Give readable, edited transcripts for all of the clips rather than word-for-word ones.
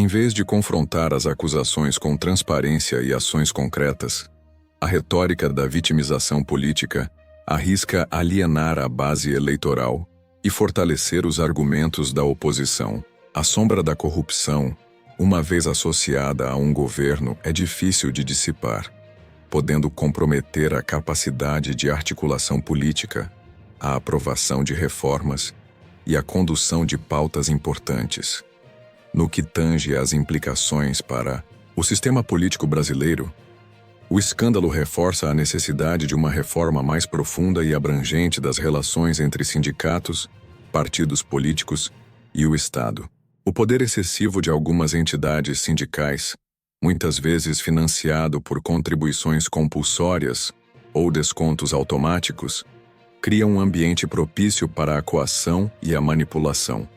vez de confrontar as acusações com transparência e ações concretas, a retórica da vitimização política arrisca alienar a base eleitoral e fortalecer os argumentos da oposição. A sombra da corrupção, uma vez associada a um governo, é difícil de dissipar, podendo comprometer a capacidade de articulação política, a aprovação de reformas e a condução de pautas importantes. No que tange às implicações para o sistema político brasileiro, o escândalo reforça a necessidade de uma reforma mais profunda e abrangente das relações entre sindicatos, partidos políticos e o Estado. O poder excessivo de algumas entidades sindicais, muitas vezes financiado por contribuições compulsórias ou descontos automáticos, cria um ambiente propício para a coação e a manipulação.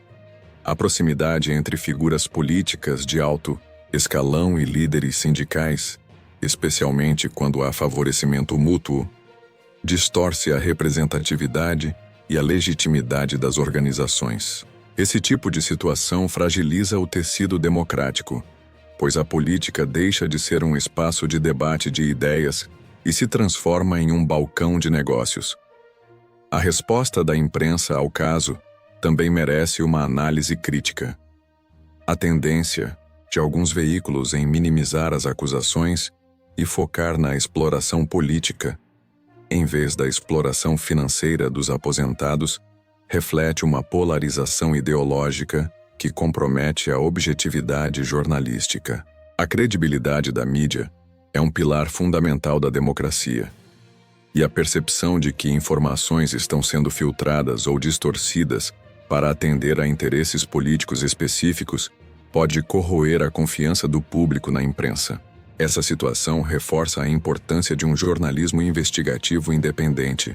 A proximidade entre figuras políticas de alto escalão e líderes sindicais, especialmente quando há favorecimento mútuo, distorce a representatividade e a legitimidade das organizações. Esse tipo de situação fragiliza o tecido democrático, pois a política deixa de ser um espaço de debate de ideias e se transforma em um balcão de negócios. A resposta da imprensa ao caso também merece uma análise crítica. A tendência de alguns veículos em minimizar as acusações e focar na exploração política, em vez da exploração financeira dos aposentados, reflete uma polarização ideológica que compromete a objetividade jornalística. A credibilidade da mídia é um pilar fundamental da democracia, e a percepção de que informações estão sendo filtradas ou distorcidas para atender a interesses políticos específicos pode corroer a confiança do público na imprensa. Essa situação reforça a importância de um jornalismo investigativo independente,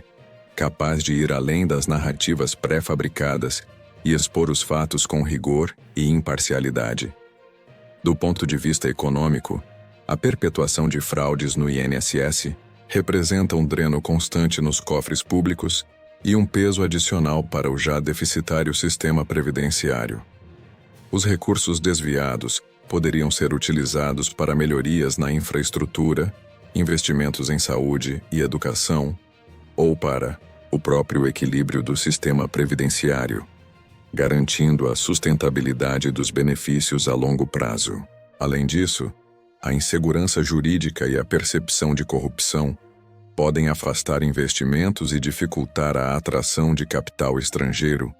capaz de ir além das narrativas pré-fabricadas e expor os fatos com rigor e imparcialidade. Do ponto de vista econômico, a perpetuação de fraudes no INSS representa um dreno constante nos cofres públicos e um peso adicional para o já deficitário sistema previdenciário. Os recursos desviados poderiam ser utilizados para melhorias na infraestrutura, investimentos em saúde e educação, ou para o próprio equilíbrio do sistema previdenciário, garantindo a sustentabilidade dos benefícios a longo prazo. Além disso, a insegurança jurídica e a percepção de corrupção podem afastar investimentos e dificultar a atração de capital estrangeiro,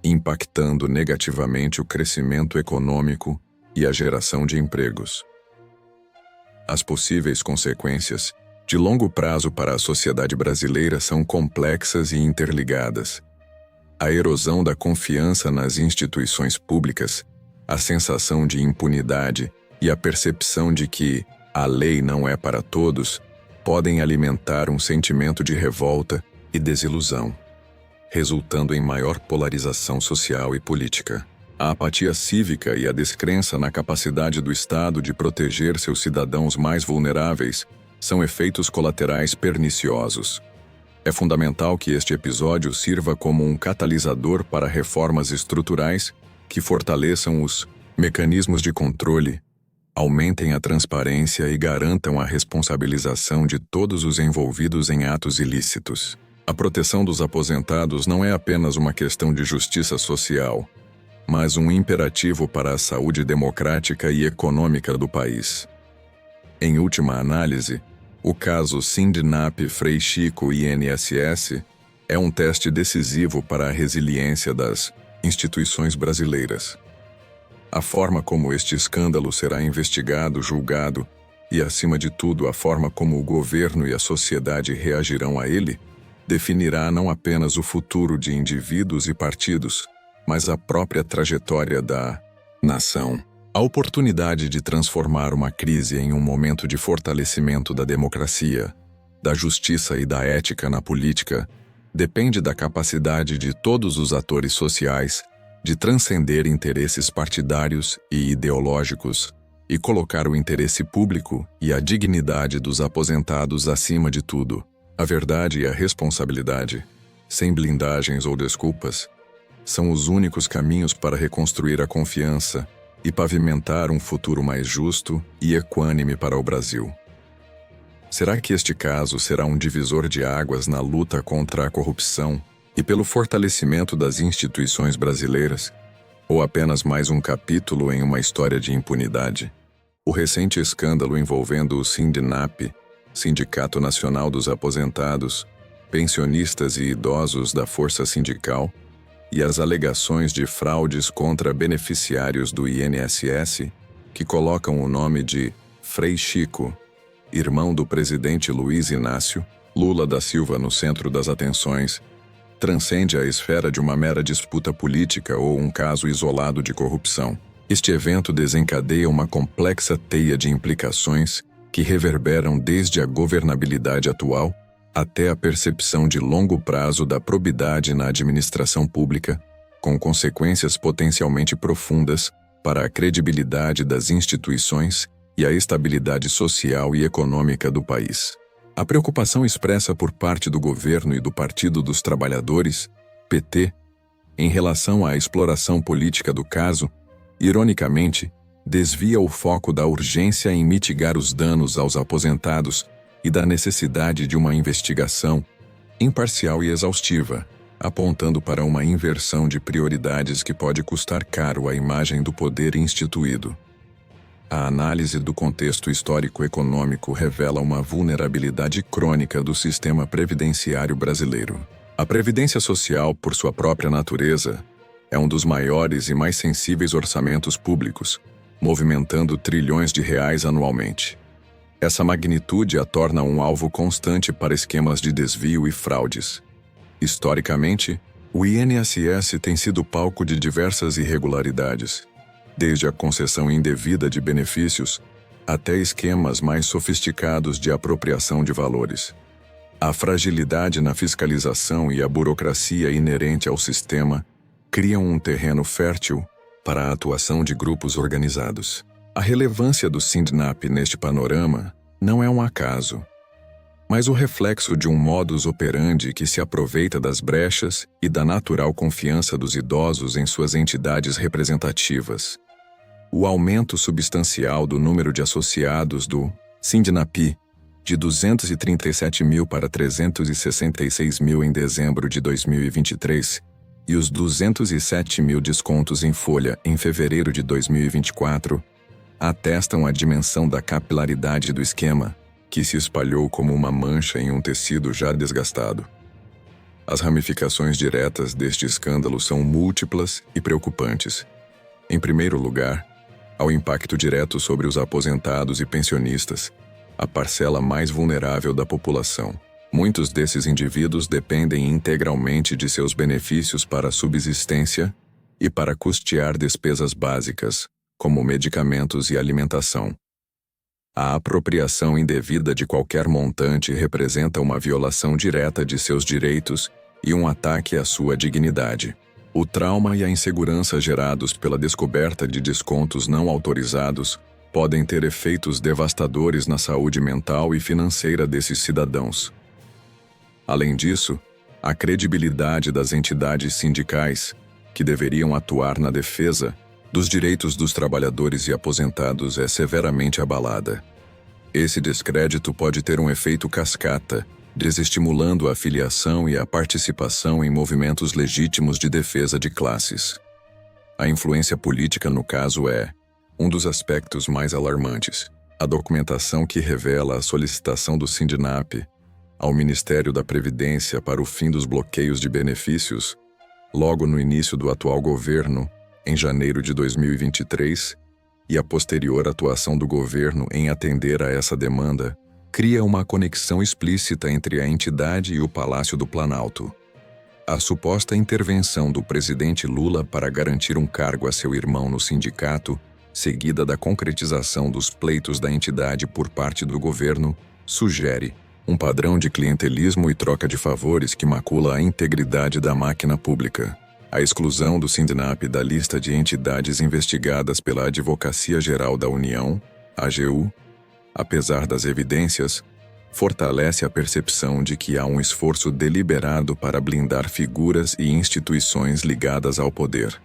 impactando negativamente o crescimento econômico e a geração de empregos. As possíveis consequências de longo prazo para a sociedade brasileira são complexas e interligadas. A erosão da confiança nas instituições públicas, a sensação de impunidade e a percepção de que a lei não é para todos podem alimentar um sentimento de revolta e desilusão, resultando em maior polarização social e política. A apatia cívica e a descrença na capacidade do Estado de proteger seus cidadãos mais vulneráveis são efeitos colaterais perniciosos. É fundamental que este episódio sirva como um catalisador para reformas estruturais que fortaleçam os mecanismos de controle, aumentem a transparência e garantam a responsabilização de todos os envolvidos em atos ilícitos. A proteção dos aposentados não é apenas uma questão de justiça social, mas um imperativo para a saúde democrática e econômica do país. Em última análise, o caso Sindinap Frei Chico INSS é um teste decisivo para a resiliência das instituições brasileiras. A forma como este escândalo será investigado, julgado e, acima de tudo, a forma como o governo e a sociedade reagirão a ele, definirá não apenas o futuro de indivíduos e partidos, mas a própria trajetória da nação. A oportunidade de transformar uma crise em um momento de fortalecimento da democracia, da justiça e da ética na política depende da capacidade de todos os atores sociais de transcender interesses partidários e ideológicos e colocar o interesse público e a dignidade dos aposentados acima de tudo. A verdade e a responsabilidade, sem blindagens ou desculpas, são os únicos caminhos para reconstruir a confiança e pavimentar um futuro mais justo e equânime para o Brasil. Será que este caso será um divisor de águas na luta contra a corrupção e pelo fortalecimento das instituições brasileiras? Ou apenas mais um capítulo em uma história de impunidade? O recente escândalo envolvendo o Sindinap, Sindicato Nacional dos Aposentados, Pensionistas e Idosos da Força Sindical, e as alegações de fraudes contra beneficiários do INSS, que colocam o nome de Frei Chico, irmão do presidente Luiz Inácio Lula da Silva, no centro das atenções, transcende a esfera de uma mera disputa política ou um caso isolado de corrupção. Este evento desencadeia uma complexa teia de implicações que reverberam desde a governabilidade atual até a percepção de longo prazo da probidade na administração pública, com consequências potencialmente profundas para a credibilidade das instituições e a estabilidade social e econômica do país. A preocupação expressa por parte do governo e do Partido dos Trabalhadores, PT, em relação à exploração política do caso, ironicamente, desvia o foco da urgência em mitigar os danos aos aposentados e da necessidade de uma investigação imparcial e exaustiva, apontando para uma inversão de prioridades que pode custar caro à imagem do poder instituído. A análise do contexto histórico-econômico revela uma vulnerabilidade crônica do sistema previdenciário brasileiro. A Previdência Social, por sua própria natureza, é um dos maiores e mais sensíveis orçamentos públicos, movimentando trilhões de reais anualmente. Essa magnitude a torna um alvo constante para esquemas de desvio e fraudes. Historicamente, o INSS tem sido palco de diversas irregularidades, desde a concessão indevida de benefícios até esquemas mais sofisticados de apropriação de valores. A fragilidade na fiscalização e a burocracia inerente ao sistema criam um terreno fértil para a atuação de grupos organizados. A relevância do Sindinap neste panorama não é um acaso, mas o reflexo de um modus operandi que se aproveita das brechas e da natural confiança dos idosos em suas entidades representativas. O aumento substancial do número de associados do Sindinap, de 237 mil para 366 mil em dezembro de 2023, e os 207 mil descontos em folha em fevereiro de 2024, atestam a dimensão da capilaridade do esquema, que se espalhou como uma mancha em um tecido já desgastado. As ramificações diretas deste escândalo são múltiplas e preocupantes. Em primeiro lugar, ao impacto direto sobre os aposentados e pensionistas, a parcela mais vulnerável da população. Muitos desses indivíduos dependem integralmente de seus benefícios para a subsistência e para custear despesas básicas, como medicamentos e alimentação. A apropriação indevida de qualquer montante representa uma violação direta de seus direitos e um ataque à sua dignidade. O trauma e a insegurança gerados pela descoberta de descontos não autorizados podem ter efeitos devastadores na saúde mental e financeira desses cidadãos. Além disso, a credibilidade das entidades sindicais, que deveriam atuar na defesa dos direitos dos trabalhadores e aposentados, é severamente abalada. Esse descrédito pode ter um efeito cascata, desestimulando a filiação e a participação em movimentos legítimos de defesa de classes. A influência política no caso é um dos aspectos mais alarmantes. A documentação que revela a solicitação do Sindinap ao Ministério da Previdência para o fim dos bloqueios de benefícios, logo no início do atual governo, em janeiro de 2023, e a posterior atuação do governo em atender a essa demanda, cria uma conexão explícita entre a entidade e o Palácio do Planalto. A suposta intervenção do presidente Lula para garantir um cargo a seu irmão no sindicato, seguida da concretização dos pleitos da entidade por parte do governo, sugere um padrão de clientelismo e troca de favores que macula a integridade da máquina pública. A exclusão do Sindinap da lista de entidades investigadas pela Advocacia Geral da União, AGU, apesar das evidências, fortalece a percepção de que há um esforço deliberado para blindar figuras e instituições ligadas ao poder.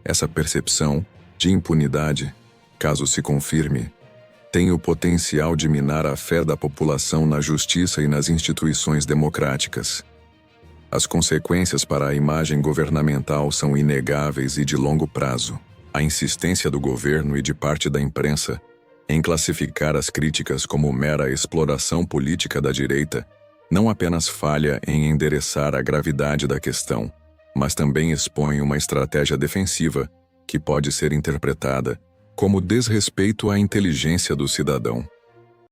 Essa percepção de impunidade, caso se confirme, tem o potencial de minar a fé da população na justiça e nas instituições democráticas. As consequências para a imagem governamental são inegáveis e de longo prazo. A insistência do governo e de parte da imprensa em classificar as críticas como mera exploração política da direita não apenas falha em endereçar a gravidade da questão, mas também expõe uma estratégia defensiva que pode ser interpretada como desrespeito à inteligência do cidadão.